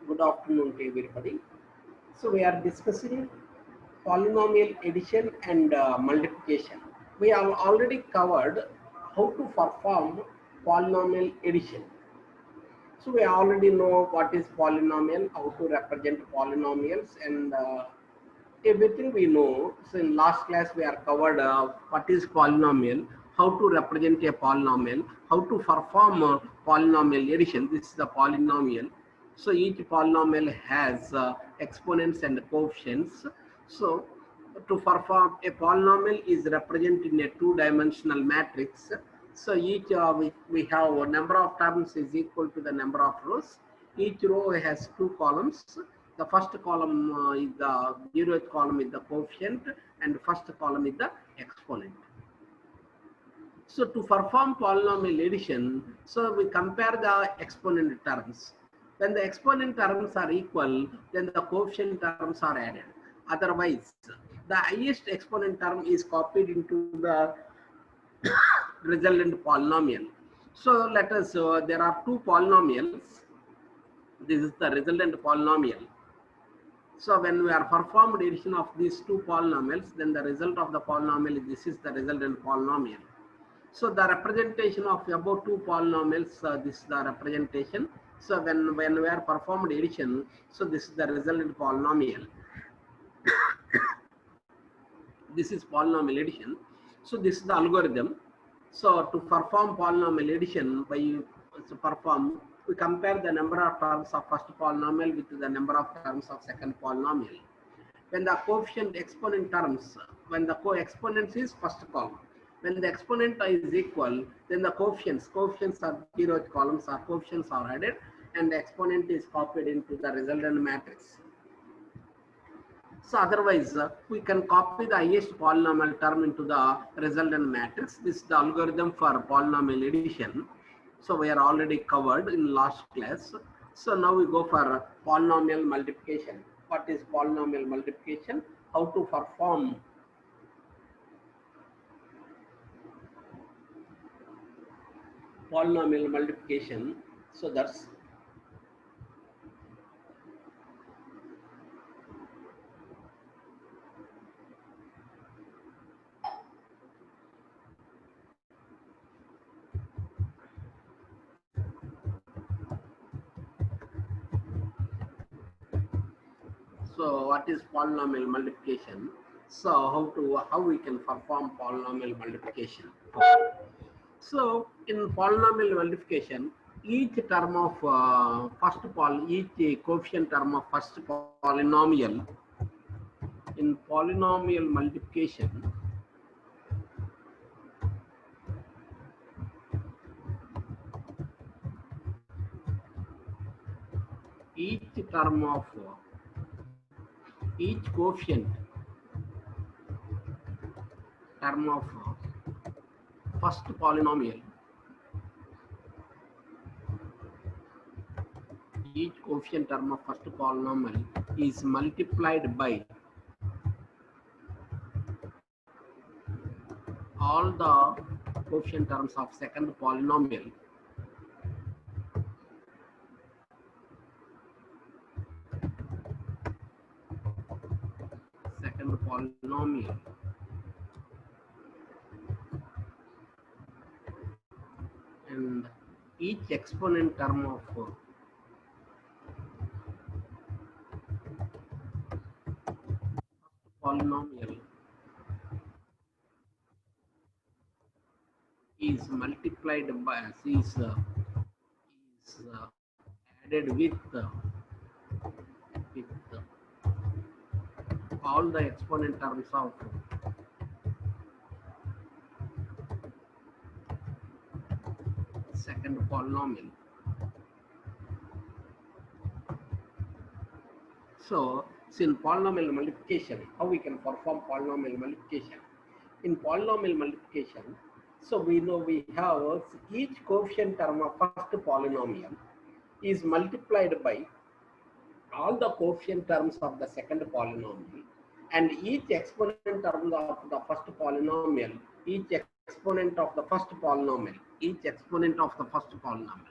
Good afternoon to everybody. So we are discussing polynomial addition and multiplication. We have already covered how to perform polynomial addition. So we already know what is polynomial, how to represent polynomials, and everything we know. So in last class we are covered what is polynomial, how to represent a polynomial, how to perform polynomial addition. This is the polynomial. So each polynomial has exponents and coefficients. So to perform a polynomial is represented in a two-dimensional matrix. So each we have a number of terms is equal to the number of rows. Each row has two columns. The first column is the 0th column is the coefficient, and first column is the exponent. So to perform polynomial addition, so we compare the exponent terms. When the exponent terms are equal, then the coefficient terms are added. Otherwise, the highest exponent term is copied into the resultant polynomial. So let us, there are two polynomials. This is the resultant polynomial. So when we are performed addition of these two polynomials, then the result of the polynomial is this is the resultant polynomial. So the representation of above two polynomials, this is the representation. So when we are performed addition, so this is the resultant polynomial. This is polynomial addition. So this is the algorithm. So to perform polynomial addition, we compare the number of terms of first polynomial with the number of terms of second polynomial. When the coefficient exponent terms, when the co-exponents is first column. When the exponent is equal, then the coefficients are 0th columns or coefficients are added, and the exponent is copied into the resultant matrix. So otherwise, we can copy the highest polynomial term into the resultant matrix. This is the algorithm for polynomial addition. So we are already covered in last class. So now we go for polynomial multiplication. What is polynomial multiplication? How to perform polynomial multiplication. So that's so what is polynomial multiplication? So how we can perform polynomial multiplication? So in polynomial multiplication, each term of each coefficient term of first polynomial in polynomial multiplication, each term of each coefficient term of first polynomial, each coefficient term of first polynomial is multiplied by all the coefficient terms of second polynomial and each exponent term of polynomial is multiplied by is added with all the exponent terms of second polynomial. So in polynomial multiplication, how we can perform polynomial multiplication? In polynomial multiplication, so we know we have each coefficient term of first polynomial is multiplied by all the coefficient terms of the second polynomial, and each exponent term of the first polynomial, each exponent of the first polynomial, each exponent of the first polynomial,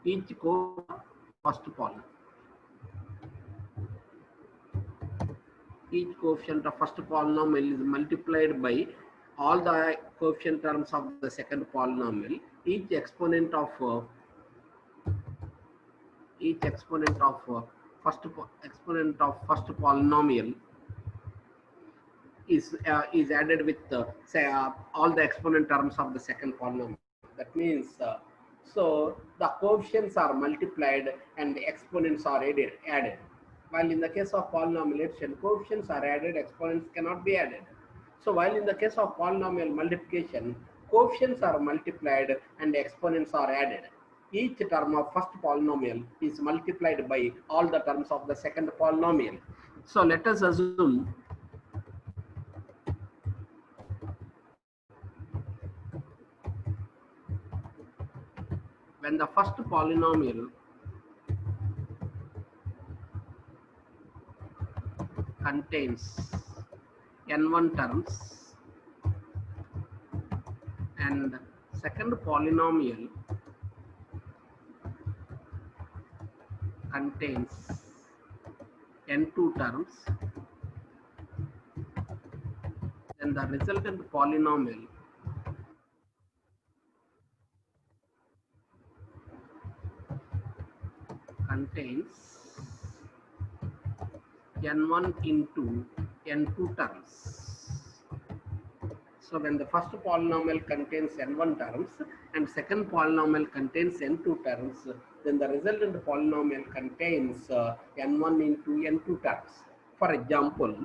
each first polynomial. each coefficient of first polynomial is multiplied by all the coefficient terms of the second polynomial. Each exponent of exponent of first polynomial is added with say all the exponent terms of the second polynomial. That means so the coefficients are multiplied and the exponents are added. While in the case of polynomial addition, coefficients are added, exponents cannot be added. So while in the case of polynomial multiplication, coefficients are multiplied and exponents are added. Each term of first polynomial is multiplied by all the terms of the second polynomial. So let us assume when the first polynomial contains n1 terms and second polynomial contains n2 terms, then the resultant polynomial contains n1 into n2 terms. So when the first polynomial contains n1 terms and second polynomial contains n2 terms, then the resultant polynomial contains n1 into n2 terms. For example,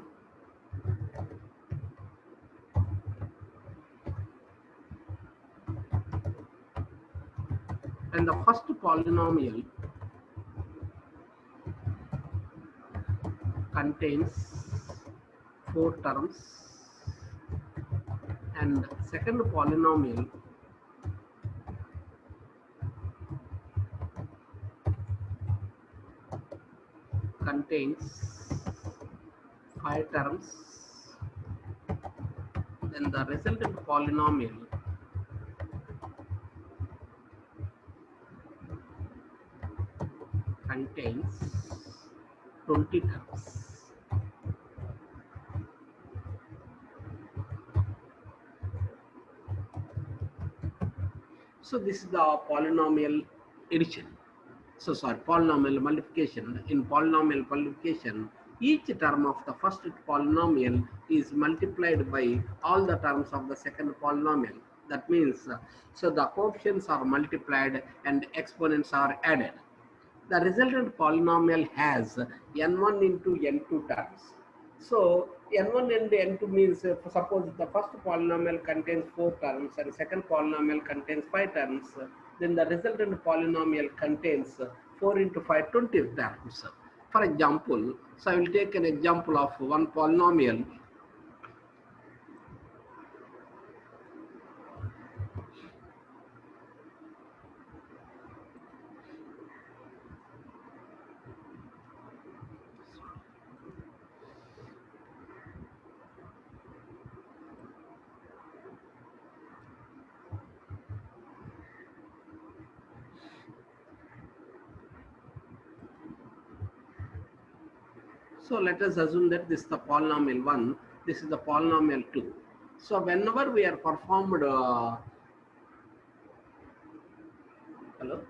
when the first polynomial contains 4 terms and second polynomial contains 5 terms, then the resultant polynomial contains 20 terms. So this is the polynomial addition. So sorry, polynomial multiplication. In polynomial multiplication, each term of the first polynomial is multiplied by all the terms of the second polynomial. That means, so the coefficients are multiplied and exponents are added. The resultant polynomial has n1 into n2 terms. So n1 and n2 means suppose the first polynomial contains 4 terms and second polynomial contains 5 terms, then the resultant polynomial contains 4 into 5, 20 terms. For example, so I will take an example of one polynomial. So let us assume that this is the polynomial 1, this is the polynomial 2. So whenever we are performed, hello? Hello?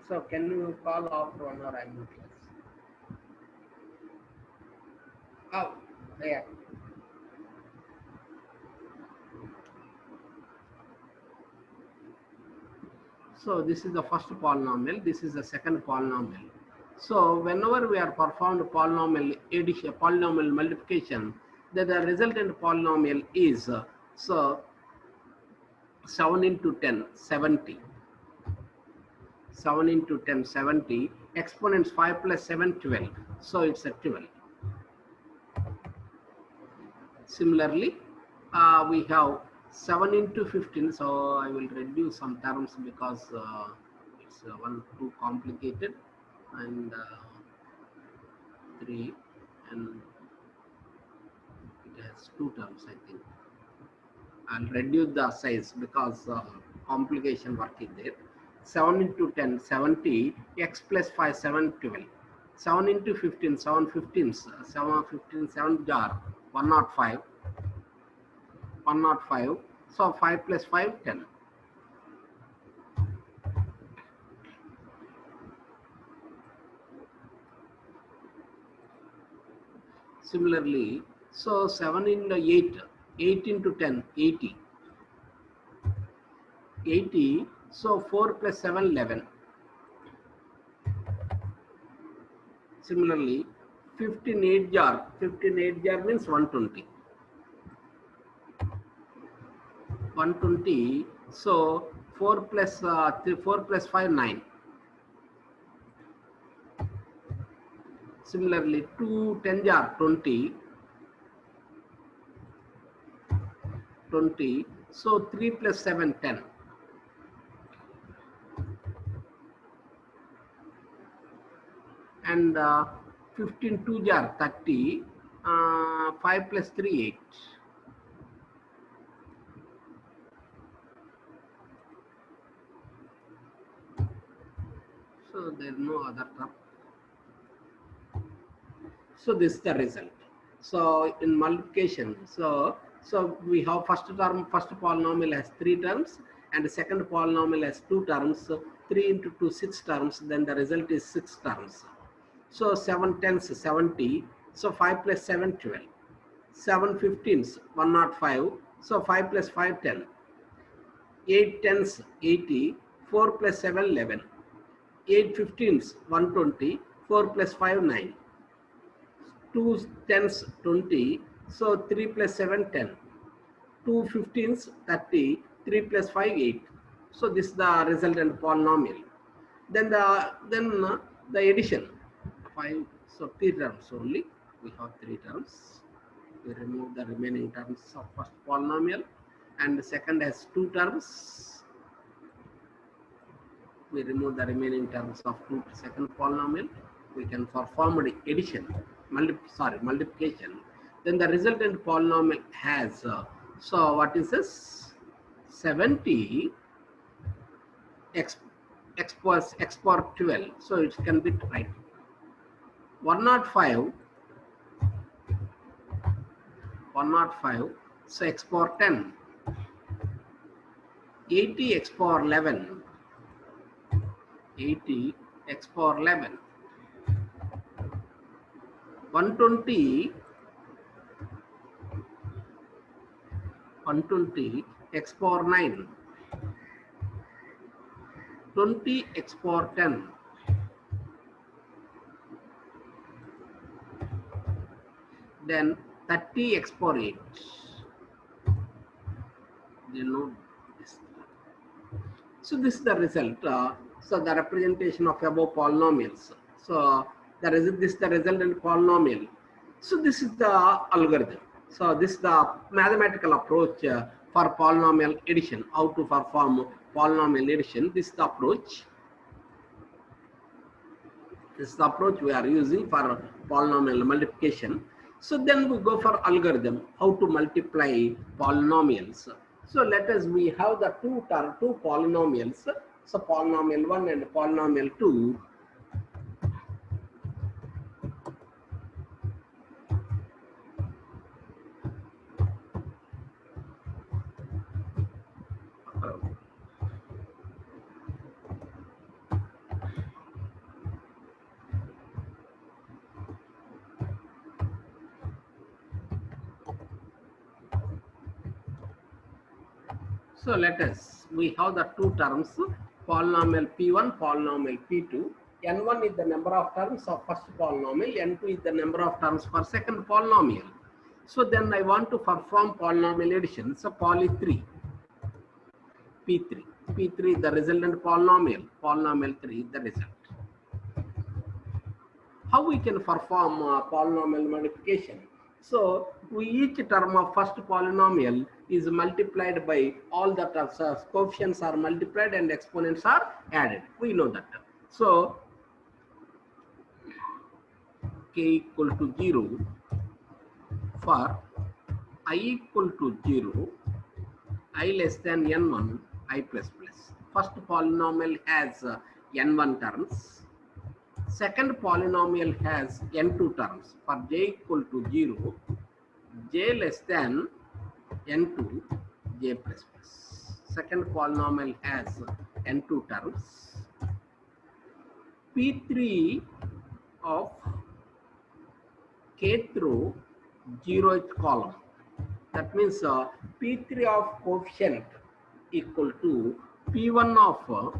So can you call after 1 hour? I'm in class. Oh, yeah. So this is the first polynomial, this is the second polynomial. So whenever we are performed polynomial addition, polynomial multiplication, then the resultant polynomial is so 7 into 10, 70. 7 into 10, 70. Exponents 5 plus 7, 12. So it's a 12. Similarly, we have 7 into 15. So I will reduce some terms because it's one too complicated. And 3, and it has 2 terms, I think. I'll reduce the size because complication work is there. 7 into 10, 70, x plus 5, 7, 12. 7 into 15, 7 15s, 7 15, 7 jar, 105, 105. So 5 plus 5, 10. Similarly, so 7 into 8, 8 into 10, 80. 80, so 4 plus 7, 11. Similarly, 15 8 jar, 15 8 jar means 120. 120, so 4 plus 4 plus 5, 9. Similarly, 2 10 jar, 20. 20, so 3 plus 7, 10. And 15 2 jar, 30. 5 plus 3, 8. So there is no other term. So this is the result. So in multiplication, so we have first term, first polynomial has 3 terms, and the second polynomial has 2 terms. So 3 into 2, 6 terms. Then the result is 6 terms. So 7 tens, 70. So 5 plus 7, 12. 7 15s, 105. So 5 plus 5, 10. 8 tens, 80. 4 plus 7, 11. 8 15s, 120. 4 plus 5, 9. 2 tens, 20. So 3 plus 7, 10. 2 15s, 30. 3 plus 5, 8. So this is the resultant polynomial. Then the addition. 5. So 3 terms only. We have 3 terms. We remove the remaining terms of first polynomial, and the second has 2 terms. We remove the remaining terms of second polynomial. We can perform the addition, multiplication. Then the resultant polynomial has, so what is this? 70 x power 12. So it can be right. 105. 105. So x power 10. 80 x power 11. 80 x power 11. 120 x power 9. 20 x power 10. Then 30 x power 8. You know this. So this is the result. So the representation of above polynomials. So this is the resultant polynomial. So this is the algorithm. So this is the mathematical approach for polynomial addition. How to perform polynomial addition. This is the approach. This is the approach we are using for polynomial multiplication. So then we go for algorithm, how to multiply polynomials. So let us, we have the two polynomials. So polynomial 1 and polynomial 2. So let us, we have the two terms, polynomial P1, polynomial P2. N1 is the number of terms of first polynomial, N2 is the number of terms for second polynomial. So then I want to perform polynomial addition. So poly 3, P3. P3 is the resultant polynomial, polynomial 3 is the result. How we can perform polynomial multiplication? So each term of first polynomial is multiplied by all the terms, coefficients are multiplied and exponents are added. We know that. So k equal to 0 for I equal to 0, I less than n1, I plus plus. First polynomial has n1 terms. Second polynomial has n2 terms. For j equal to 0, j less than n2, j plus plus. Second polynomial has n2 terms. P3 of k through 0th column. That means P3 of coefficient equal to P1 of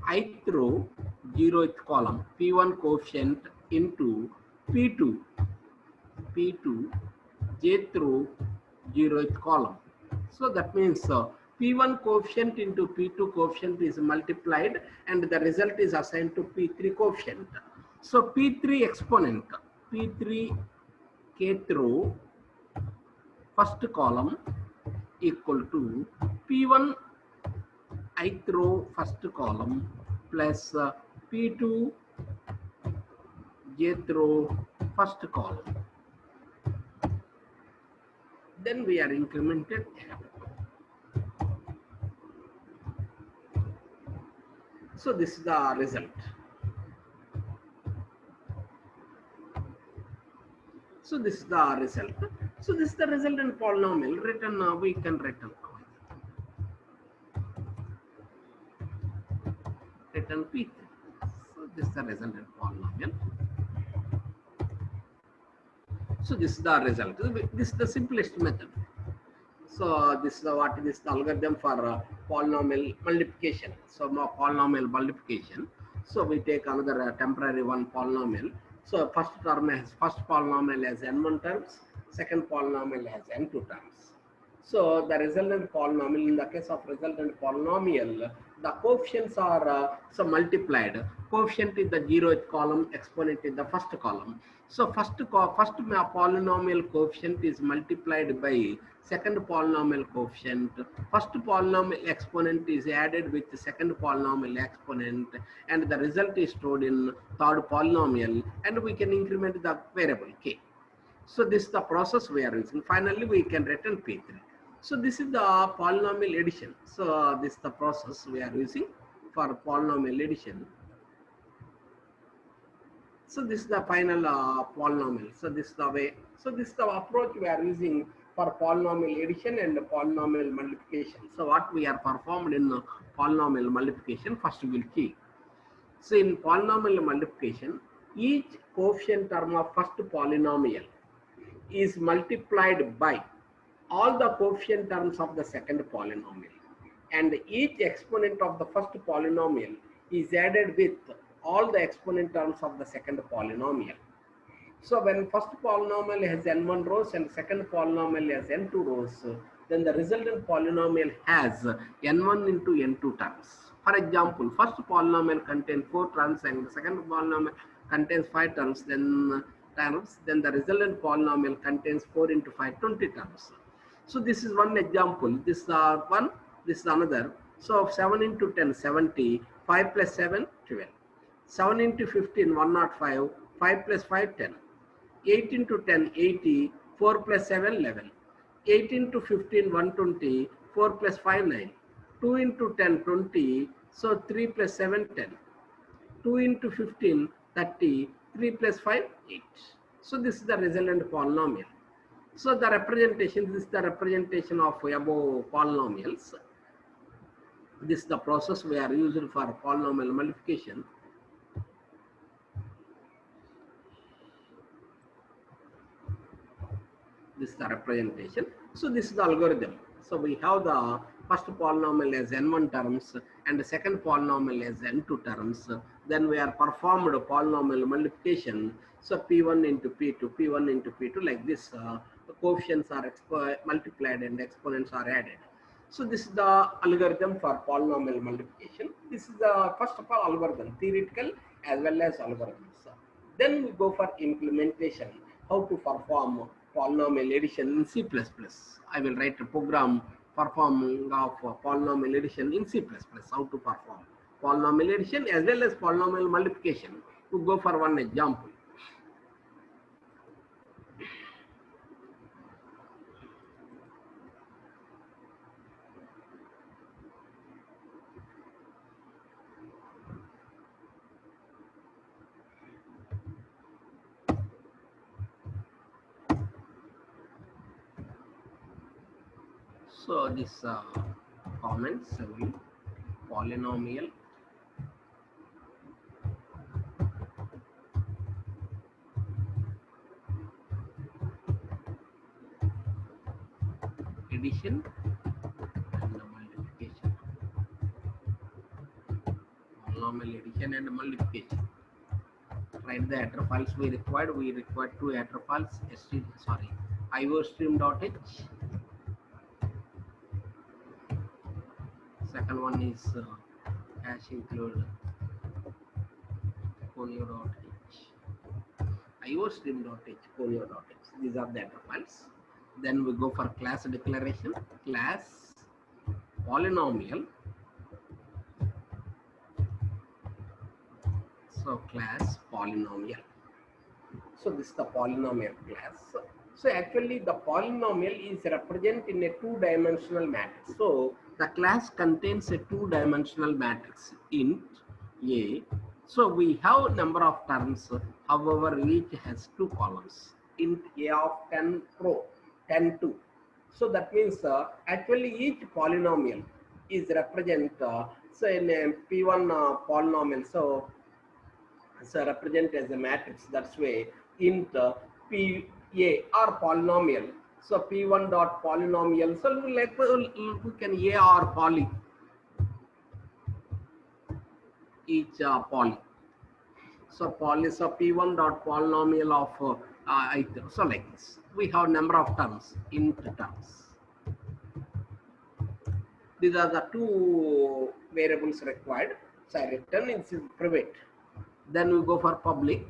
I through 0th column. P1 coefficient into P2 j through 0th column. So that means P1 coefficient into P2 coefficient is multiplied and the result is assigned to P3 coefficient. So P3 exponent, P3 k through first column equal to P1 I through first column plus P2 j through first column. Then we are incremented. So this is the result. So this is the result. So this is the resultant polynomial written. We can written P3. So this is the resultant polynomial. So this is the result. This is the simplest method. So this is what is the algorithm for polynomial multiplication. So polynomial multiplication. So we take another temporary one polynomial. So first polynomial has n1 terms, second polynomial has n2 terms. So the resultant polynomial, in the case of resultant polynomial, the coefficients are multiplied. Coefficient in the 0th column, exponent in the first column. So first polynomial coefficient is multiplied by second polynomial coefficient. First polynomial exponent is added with the second polynomial exponent, and the result is stored in third polynomial, and we can increment the variable k. So this is the process we are using. Finally, we can return P3. So this is the polynomial addition. So this is the process we are using for polynomial addition. So this is the final polynomial. So this is the way. So this is the approach we are using for polynomial addition and polynomial multiplication. So what we are performed in polynomial multiplication, first we will see. So in polynomial multiplication, each coefficient term of first polynomial is multiplied by all the coefficient terms of the second polynomial, and each exponent of the first polynomial is added with all the exponent terms of the second polynomial. So when first polynomial has n1 rows and second polynomial has n2 rows, then the resultant polynomial has n1 into n2 terms. For example, first polynomial contains 4 terms and the second polynomial contains 5 terms, then the resultant polynomial contains 4 into 5, 20 terms. So this is one example. This one, this is another. So 7 into 10, 70, 5 plus 7, 12. 7 into 15, 105, 5 plus 5, 10. 8 into 10, 80, 4 plus 7, 11. 8 into 15, 120, 4 plus 5, 9. 2 into 10, 20, so 3 plus 7, 10. 2 into 15, 30, 3 plus 5, 8. So this is the resultant polynomial. So the representation, this is the representation of above polynomials. This is the process we are using for polynomial multiplication. This is the representation. So this is the algorithm. So we have the first polynomial as n1 terms and the second polynomial as n2 terms. Then we are performed polynomial multiplication. So p1 into p2, p1 into p2, like this. The coefficients are multiplied and exponents are added. So this is the algorithm for polynomial multiplication. This is the first of all algorithm, theoretical as well as algorithms. Then we go for implementation, how to perform polynomial addition in C++. I will write a program performing of polynomial addition in C++, how to perform polynomial addition as well as polynomial multiplication. We go for one example. So this comments will polynomial addition and multiplication. Polynomial addition and multiplication. Write the header files we required. We required two header files. iostream.h. Second one is hash include conio.h. iostream.h, conio.h. These are the header files. Then we go for class declaration. Class polynomial. So class polynomial. So this is the polynomial class. So actually the polynomial is represented in a two-dimensional matrix. So the class contains a two-dimensional matrix int A. So we have number of terms, however each has two columns. Int A of 10 row, 10 2. So that means actually each polynomial is represent so in a P1 polynomial. So represent as a matrix. That's way int P A or polynomial. So P1 dot polynomial. So like we can A or poly each poly. So poly. So P1 dot polynomial of item. So like this, we have number of terms int terms. These are the two variables required. So I return is private. Then we go for public.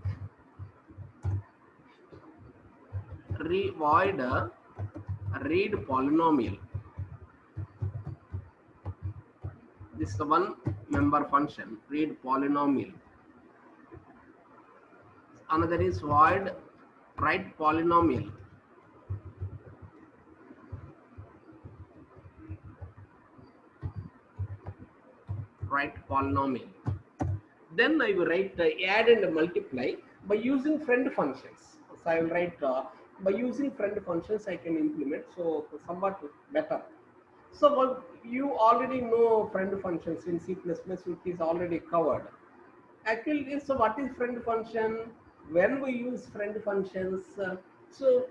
Void read polynomial. This is the one member function, read polynomial. Another is void write polynomial. Write polynomial. Then I will write add and multiply by using friend functions. So I will write by using friend functions I can implement, so somewhat better. So what you already know friend functions in C++, which is already covered. Actually, so what is friend function? When we use friend functions, so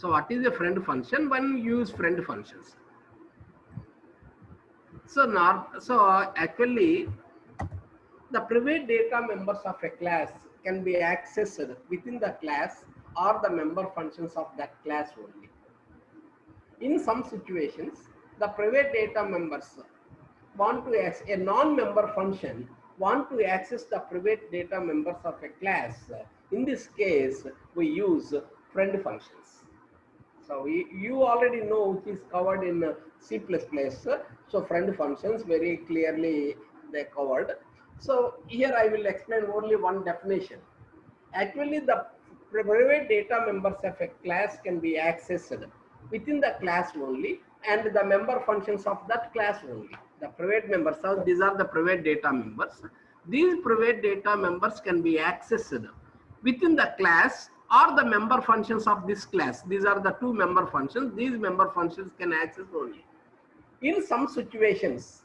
what is a friend function? When we use friend functions. So actually, the private data members of a class can be accessed within the class or the member functions of that class only. In some situations, the private data members want to access a non-member function want to access the private data members of a class. In this case, we use friend functions. So you already know which is covered in C++. So friend functions very clearly they covered. So here I will explain only one definition. Actually, the private data members of a class can be accessed within the class only and the member functions of that class only. The private members, so these are the private data members. These private data members can be accessed within the class or the member functions of this class. These are the two member functions. These member functions can access only. In some situations,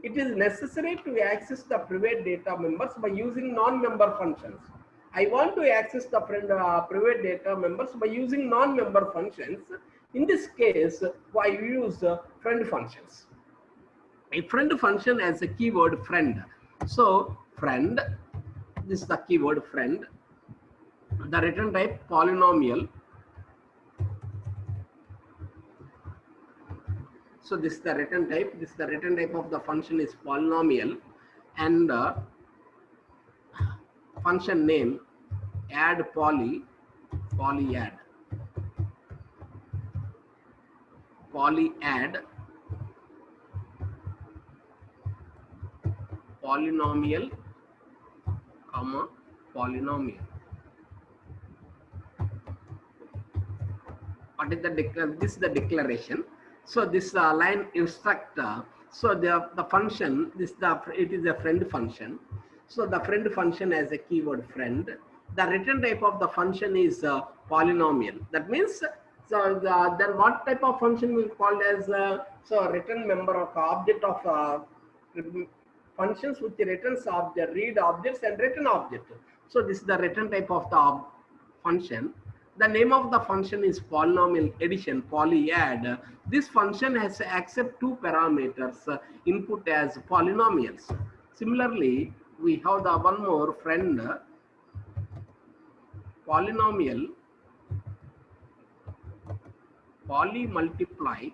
it is necessary to access the private data members by using non-member functions. I want to access the private data members by using non-member functions. In this case, I use friend functions. A friend function has a keyword friend. So friend, this is the keyword friend. The return type polynomial. So this is the return type. This is the return type of the function is polynomial, and function name add poly add polynomial comma polynomial. What is the this is the declaration. So this line instruct. So the function it is a friend function. So the friend function has a keyword friend. The return type of the function is polynomial. That means So then what type of function we called as so a return member of object of functions which returns object, read objects and return object. So this is the return type of the function. The name of the function is polynomial addition, polyadd. This function has accept two parameters input as polynomials. Similarly, we have the one more friend polynomial polymultiply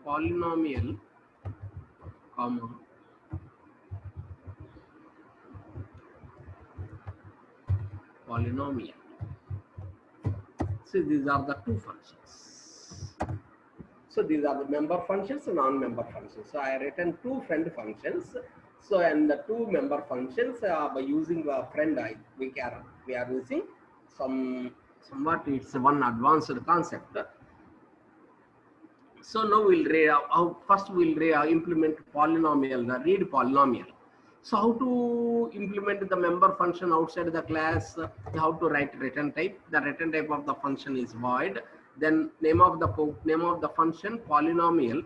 polynomial comma polynomial. So these are the two functions. So these are the member functions and non-member functions. So I written two friend functions. So and the two member functions by using the friend we are using somewhat it's one advanced concept. So now first we'll implement polynomial, the read polynomial. So how to implement the member function outside the class? How to write return type? The return type of the function is void. Then name of the function polynomial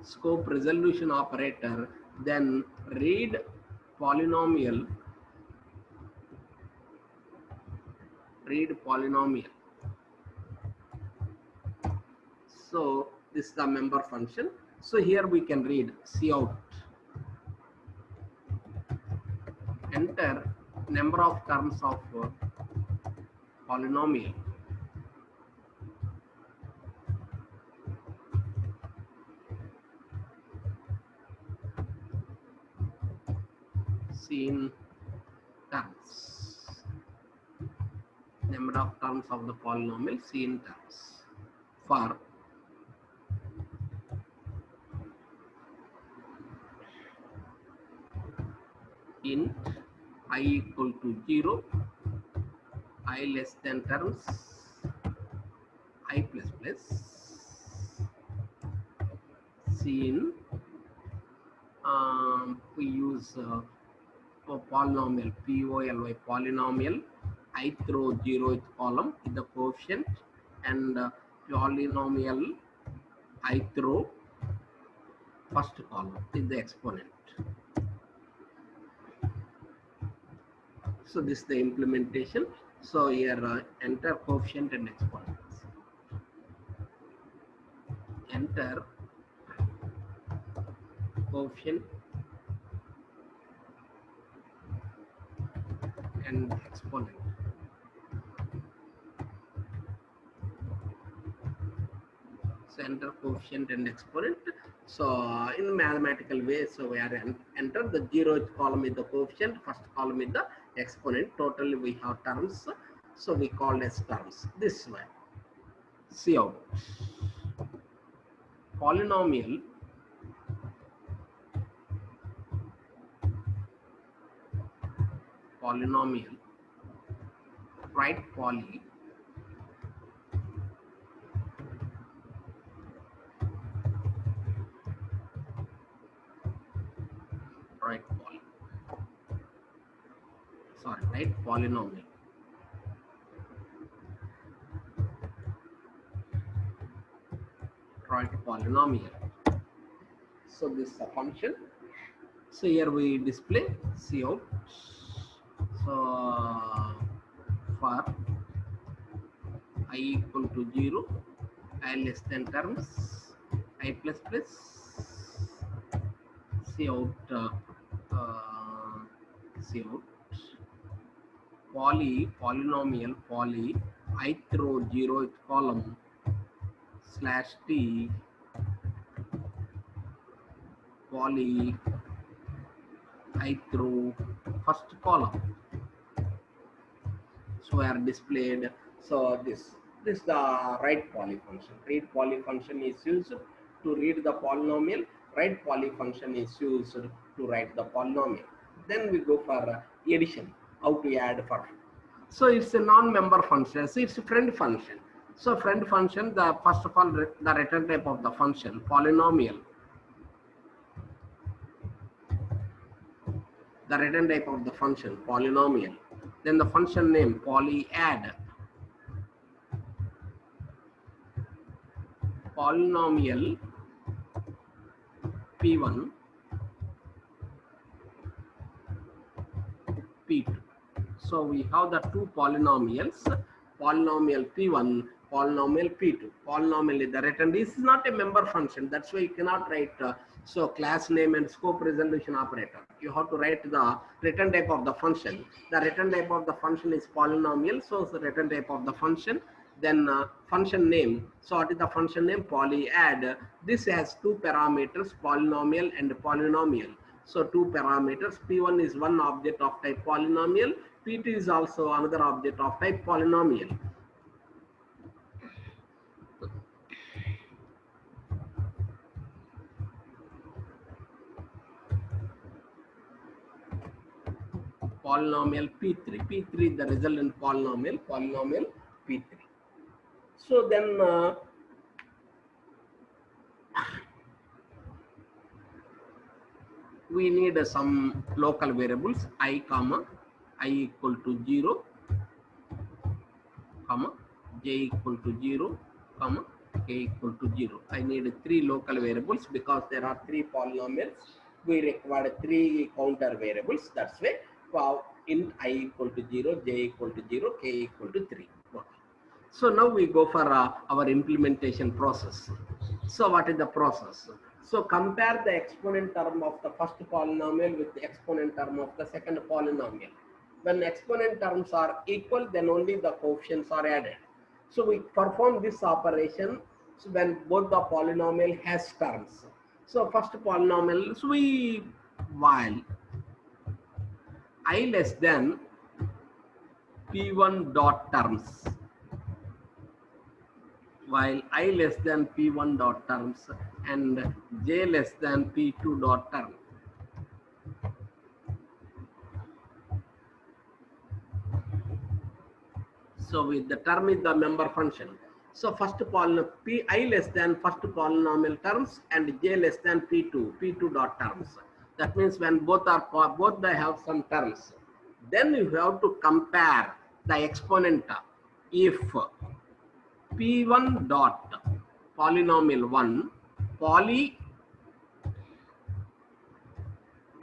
scope resolution operator. Then read polynomial. So this is the member function. So here we can read cout, enter number of terms of polynomial, seen terms, number of terms of the polynomial seen terms for int I equal to 0, I less than terms, I plus plus, seen, we use polynomial, POLY polynomial, I throw 0th column in the coefficient, and polynomial I throw first column in the exponent. So this is the implementation. So here enter coefficient and exponents. Enter coefficient and exponent. So enter coefficient and exponent. So in mathematical way, so we are enter the 0th column is the coefficient, first column is the exponent. Totally we have terms. So we call as terms this way. Cout polynomial write poly write polynomial So this is a function. So here we display cout. So for I equal to 0, I less than terms, I plus plus, cout polynomial poly I throw 0th column /t poly I throw first column. So we are displayed. So this is the write poly function. Read poly function is used to read the polynomial. Write poly function is used to write the polynomial. Then we go for addition. How to add for. So it's a non-member function. So it's a friend function. So friend function, the first of all the return type of the function polynomial the return type of the function polynomial, then the function name polyadd, polynomial P1, P2. So we have the two polynomials, polynomial P1, polynomial P2. Polynomial, the return, this is not a member function. That's why you cannot write so class name and scope resolution operator. You have to write the return type of the function. The return type of the function is polynomial. So the return type of the function. Then function name. So what is the function name? Polyadd. This has two parameters, polynomial and polynomial. So two parameters. P1 is one object of type polynomial. P2 is also another object of type polynomial. Polynomial P3. P3 is the resultant polynomial, polynomial P3. So then we need some local variables I comma I equal to 0 comma j equal to 0 comma k equal to 0. I need three local variables because there are three polynomials. We require three counter variables. That's why int I equal to 0, j equal to 0, k equal to 3. Okay. So now we go for our implementation process. So what is the process? So compare the exponent term of the first polynomial with the exponent term of the second polynomial. When exponent terms are equal, then only the coefficients are added. So we perform this operation when both the polynomial has terms. So first polynomial, so we while I less than P1 dot terms, while I less than P1 dot terms and j less than P2 dot term. So with the term is the member function. So first polynomial Pi less than first polynomial terms and j less than P2 dot terms. That means when both they have some terms, then you have to compare the exponent. If P1 dot polynomial 1 poly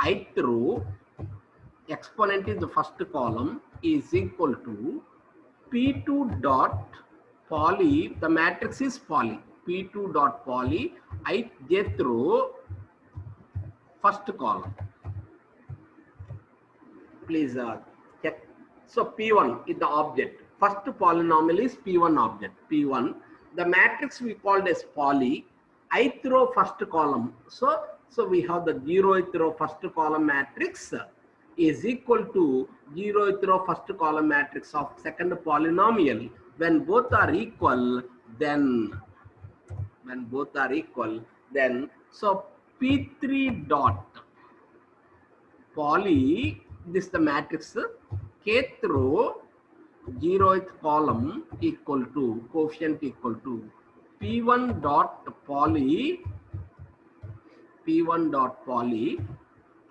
ith row exponent is the first column is equal to P2 dot poly, the matrix is poly, P2 dot poly ith row first column. Please check. So P1 is the object. First polynomial is P1 object. P1. The matrix we called as poly. Ith row first column. So we have the 0th row first column matrix is equal to 0th row first column matrix of second polynomial. When both are equal, then so P3 dot poly, this is the matrix, kth row 0th column equal to coefficient equal to P1 dot poly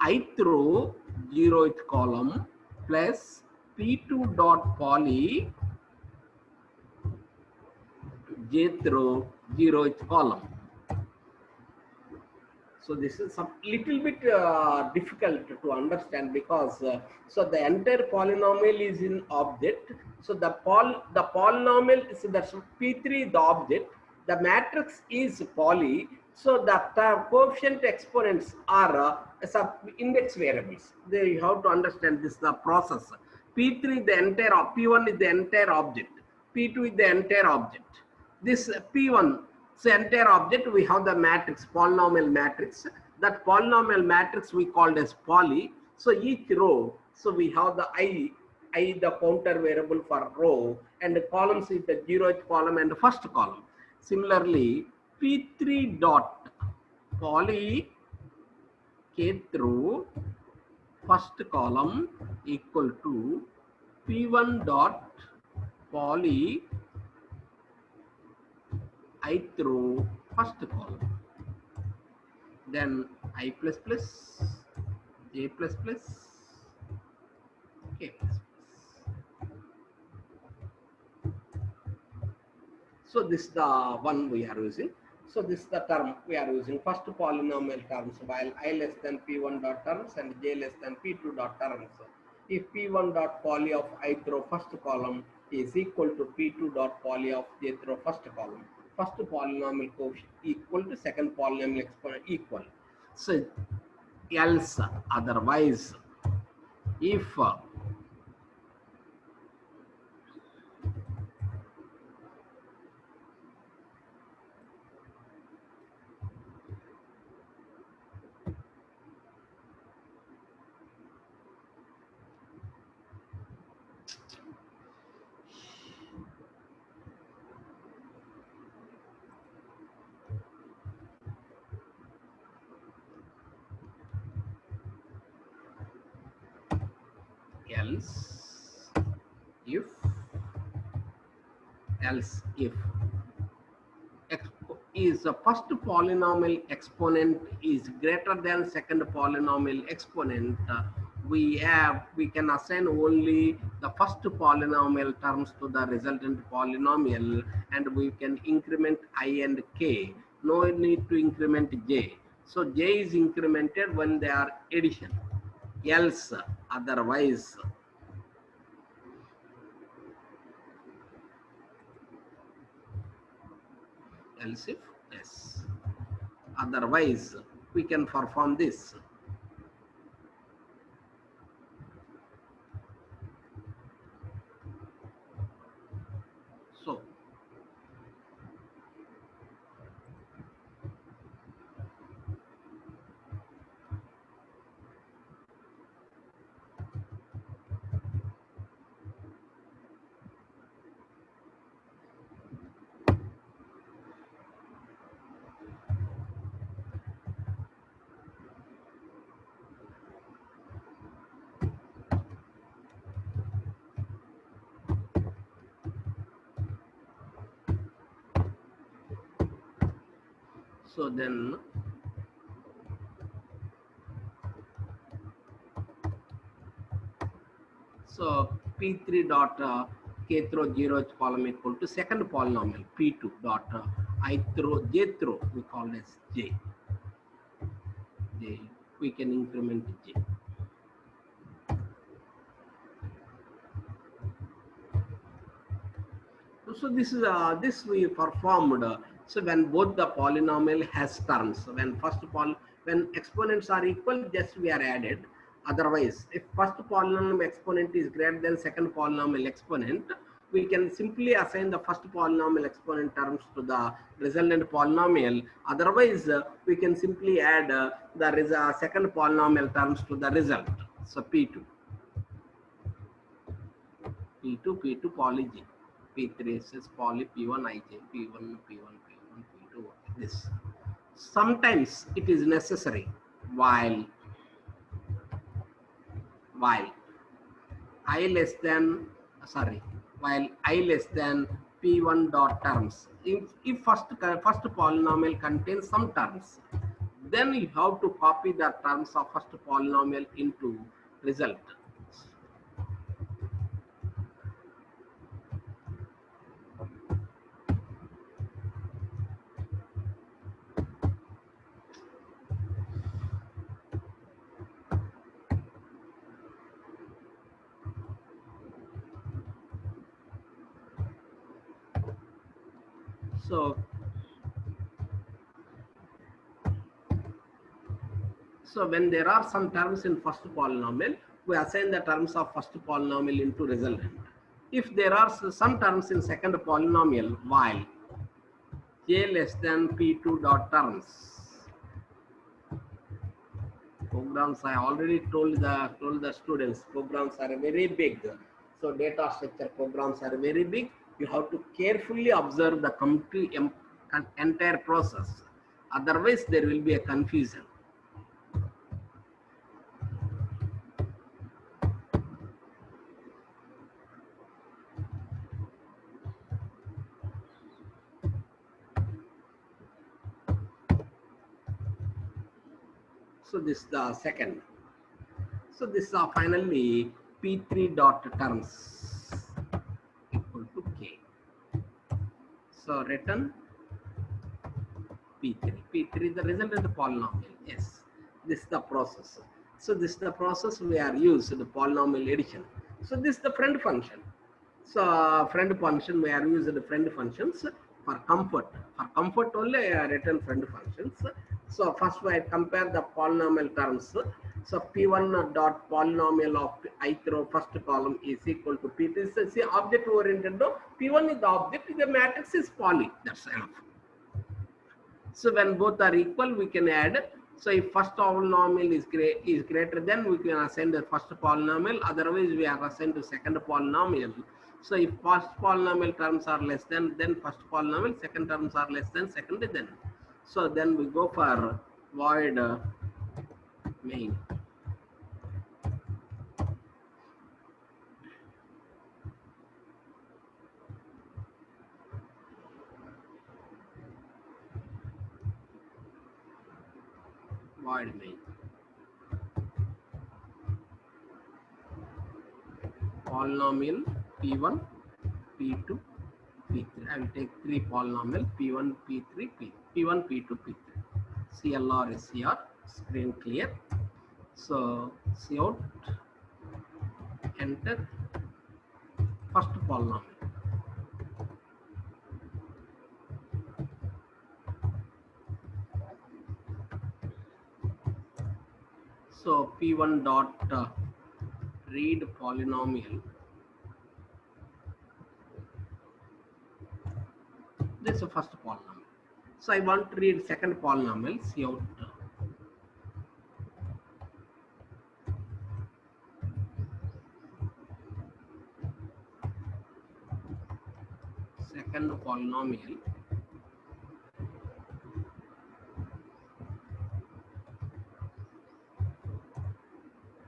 ith row 0th column plus P2 dot poly jth row 0th column. So this is a little bit difficult to understand because so the entire polynomial is in object. So the polynomial is that's P3 the object. The matrix is poly. So the coefficient exponents are sub index variables. There you have to understand this the process. P3 the entire P1 is the entire object. P2 is the entire object. This P1. So entire object we have the matrix, polynomial matrix. That polynomial matrix we called as poly. So each row, so we have the I the counter variable for row, and the columns is the 0th column and the first column. Similarly, P3 dot poly kth row first column equal to P1 dot poly ith row first column, then I plus plus, j plus plus, Okay. So this is the one we are using. So this is the term we are using. First polynomial terms while I less than P1 dot terms and J less than P2 dot terms. If P1 dot poly of I through first column is equal to P2 dot poly of J through first column, first polynomial coefficient equal to second polynomial exponent equal. So else otherwise, if else if if is the first polynomial exponent is greater than second polynomial exponent, we can assign only the first polynomial terms to the resultant polynomial, and we can increment I and k. No need to increment j. So j is incremented when they are addition. Else otherwise, else if yes, otherwise we can perform this. So so then so P3 dot k through 0th column equal to second polynomial P2 dot I through j through we call as j. We can increment j. So this we performed. So when both the polynomial has terms, when exponents are equal, just we are added. Otherwise, if first polynomial exponent is greater than second polynomial exponent, we can simply assign the first polynomial exponent terms to the resultant polynomial. Otherwise, we can simply add the second polynomial terms to the result. So P2. P2, P2 poly J, P3 is poly P1 IJ, P1, P1, P1, P2, this. Sometimes it is necessary while while I less than, sorry, while I less than P1 dot terms. If first polynomial contains some terms, then you have to copy the terms of first polynomial into result. So So when there are some terms in first polynomial, we assign the terms of first polynomial into resultant. If there are some terms in second polynomial, while j less than p2 dot terms, programs I already told the students, programs are very big. So data structure programs are very big. You have to carefully observe the complete entire process. Otherwise, there will be a confusion. So this is the second. So this finally P3 dot terms equal to K. So return P3. P3 the result of the polynomial. Yes, this is the process. So this is the process we are used the polynomial addition. So this is the friend function. So friend function we are using the friend functions for comfort. For comfort only return friend functions. So first we compare the polynomial terms. So P1 dot polynomial of ith row first column is equal to P3. So see object oriented. P1 is the object. The matrix is poly. That's enough. So when both are equal, we can add. So if first polynomial is greater than, we can assign the first polynomial. Otherwise, we are assigned to second polynomial. So if first polynomial terms are less than, then first polynomial. Second terms are less than, second then. So then we go for void main. Void main. Polynomial P1, P2, P3. I will take three polynomial P1, P3, P1, P2, P3. CLR, SCR, screen clear. So see out, enter first polynomial. So P1 dot read polynomial. This is the first polynomial. So I want to read second polynomial. See out. Second polynomial.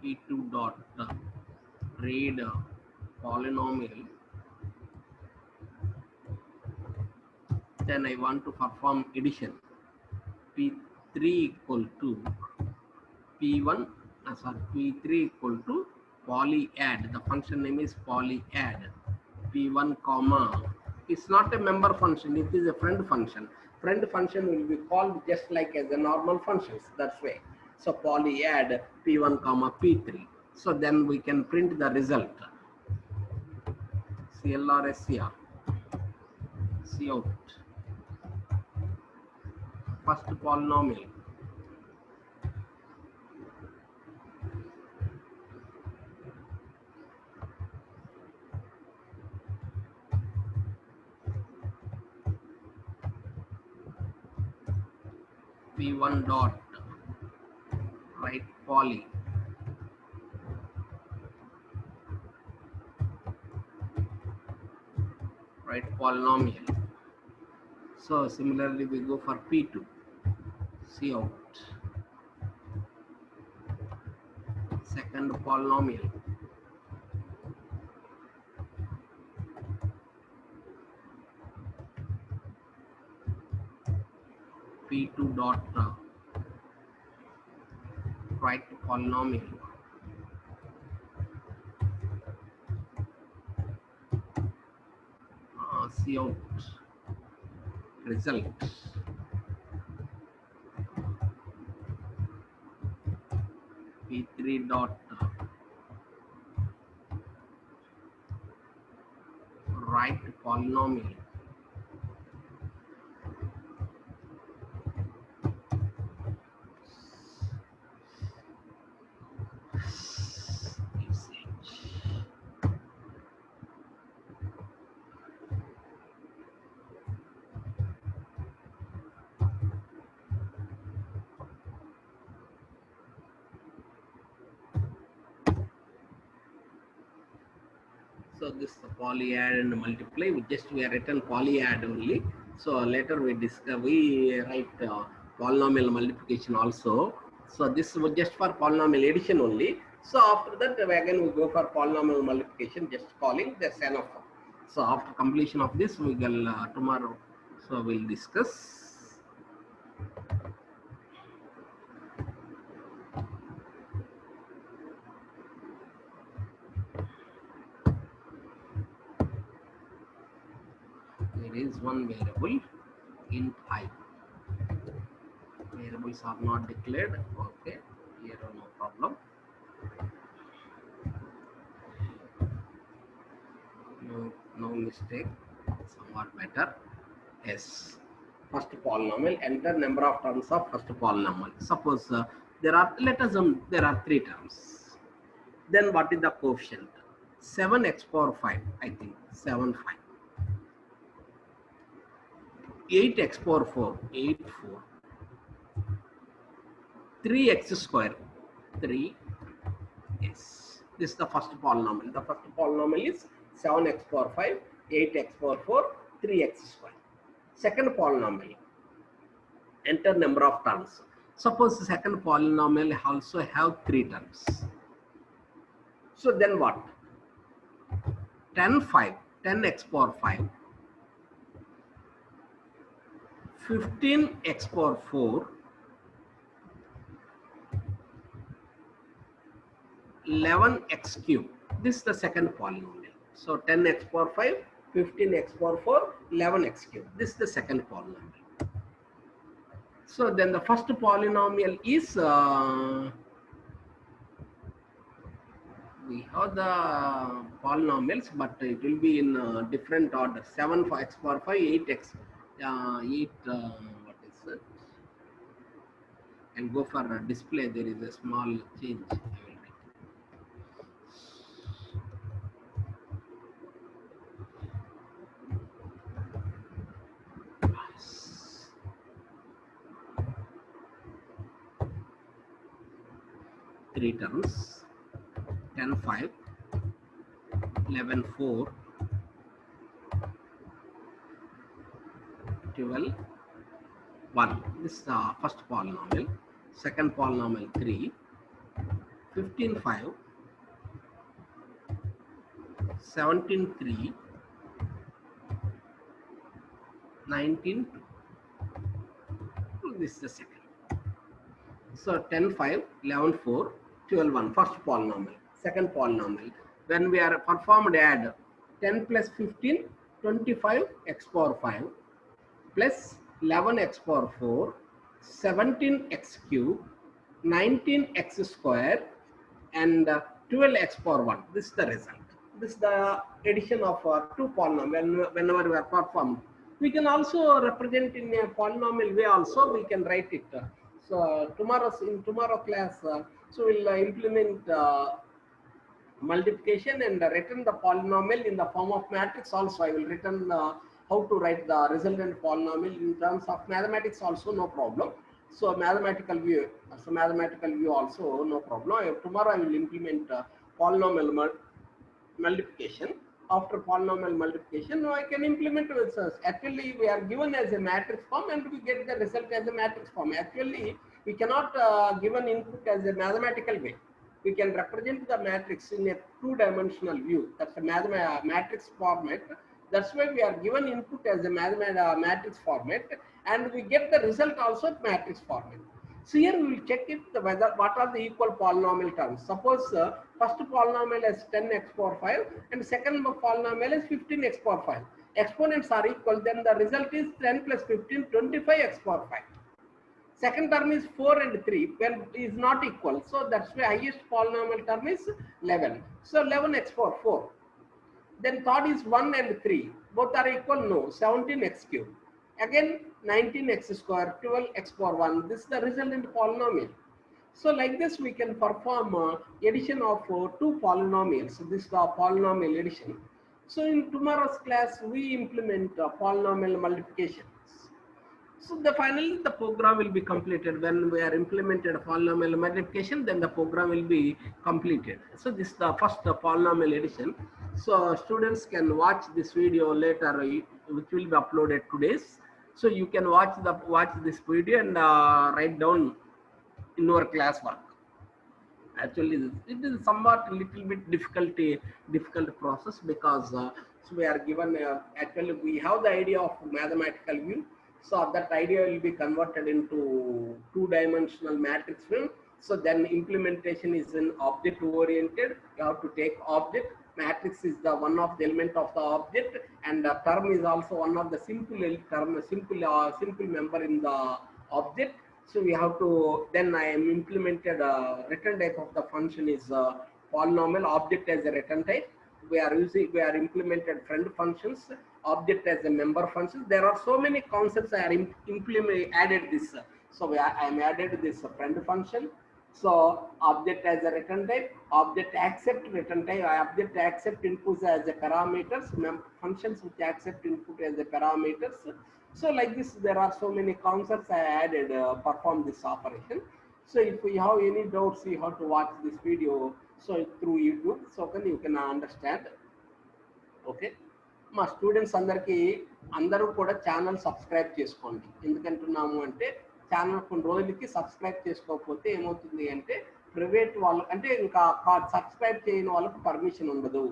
P2 dot read polynomial. Then I want to perform addition. P3 equal to P1, P3 equal to polyadd. The function name is polyadd. P1 comma. It's not a member function. It is a friend function. Friend function will be called just like as a normal functions. That's way. So polyadd P1 comma P3. So then we can print the result. CLR SCR. Cout. First polynomial. P1 dot write poly. Write polynomial. So similarly we go for P2. Cout. Second polynomial. P2 dot write polynomial. Cout result. P3 dot write polynomial. So this polyadd and multiply. We are written polyadd only. So later we write polynomial multiplication also. So this was just for polynomial addition only. So after that again we go for polynomial multiplication, just calling that's enough. So after completion of this we will tomorrow. So we'll discuss. one variable int I. Variables are not declared. Okay, here no problem. No mistake. Somewhat better. Yes. First polynomial. Enter number of terms of first polynomial. Suppose there are, let us there are 3 terms. Then what is the coefficient? 7x power 5. I think 7 5. 8x power 4. 8 4. 3x square. 3. Yes. This is the first polynomial. The first polynomial is 7x power 5, 8x power 4, 3x square. Second polynomial. Enter number of terms. Suppose the second polynomial also have 3 terms. So then what? 10 5, 10x power 5, 15x power 4, 11x cube. This is the second polynomial. So 10x power 5, 15x power 4, 11x cube. This is the second polynomial. So then the first polynomial is we have the polynomials, but it will be in different order. 7 for x power 5, 8x, 8. What is it? And go for display. There is a small change. I will write. 3 terms. 10 5, 11 4, 12 1. This is the first polynomial. Second polynomial 3, 15 5, 17 3, 19 2. This is the second. So 10 5, 11 4, 12 1. First polynomial. Second polynomial. When we are performed add 10 plus 15, 25 x power 5 plus 11 x power 4, 17 x cube, 19 x square, and 12 x power 1. This is the result. This is the addition of 2 polynomials whenever we are performed. We can also represent in a polynomial way also, we can write it. So in tomorrow class, so we'll implement multiplication and return the polynomial in the form of matrix also. I will return how to write the resultant polynomial in terms of mathematics also, no problem. So mathematical view also, no problem. Tomorrow I will implement polynomial multiplication. After polynomial multiplication, now I can implement with us. Actually, we are given as a matrix form and we get the result as a matrix form. Actually, we cannot give an input as a mathematical way. We can represent the matrix in a 2-dimensional view. That's a matrix format. That's why we are given input as a matrix format, and we get the result also matrix format. So here we will check it whether what are the equal polynomial terms. Suppose first polynomial is 10x power 5 and second polynomial is 15x power 5. Exponents are equal, then the result is 10 plus 15, 25x power 5. Second term is 4 and 3, well, is not equal. So that's why highest polynomial term is 11. So 11x power 4. Then third is 1 and 3. Both are equal? No. 17x cube. Again 19x square, 12x power 1. This is the resultant polynomial. So like this we can perform addition of 2 polynomials. So this is the polynomial addition. So in tomorrow's class we implement polynomial multiplication. So finally the program will be completed. When we are implemented polynomial multiplication, then the program will be completed. So this is the first polynomial addition. So students can watch this video later, which will be uploaded today. So you can watch this video and write down in your classwork. Actually, it is somewhat little bit difficult process because so we are given actually we have the idea of mathematical view. So that idea will be converted into 2-dimensional matrix film. So then implementation is in object oriented. You have to take object, Matrix is the one of the element of the object, and term is also one of the simple member in the object. So we have to, then I am implemented return type of the function is polynomial, object as a return type. We are implemented friend functions, object as a member function. There are so many concepts I are added this. So I am added this friend function. So object as a return type, object accept return type, object accept inputs as a parameters, functions which accept input as a parameters. So like this, there are so many concepts I added perform this operation. So if you have any doubts, you have to watch this video so through YouTube, so then you can understand. Okay, మా students అందరూ కూడా channel subscribe చేసుకోండి. ఎందుకంటున్నాము అంటే channel కొన్ని రోజులకి subscribe చేసుకోకపోతే ఏమవుతుంది అంటే ప్రైవేట్ వాళ్ళు అంటే ఇంకా సబ్స్క్రైబ్ చేయని వాళ్ళకి పర్మిషన్ ఉండదు,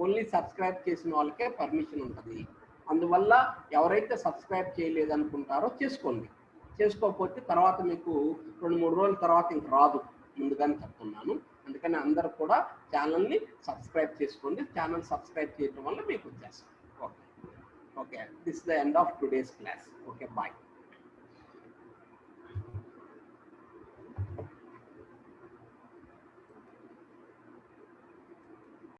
ఓన్లీ సబ్స్క్రైబ్ చేసిన వాళ్ళకే పర్మిషన్ ఉంటుంది. అందువల్ల ఎవరైతే సబ్స్క్రైబ్ చేయలేదనుకుంటారో చేసుకోండి. చేసుకోకపోతే తర్వాత మీకు 2-3 రోజుల తర్వాత ఇంక రాదు, ముందుగానే చెప్తున్నాను. అందుకని అందరూ కూడా ఛానల్ని సబ్స్క్రైబ్ చేసుకోండి. ఛానల్ సబ్స్క్రైబ్ చేయడం వల్ల మీకు వచ్చేస్తాం. Okay, this the end of today's class. Okay, bye.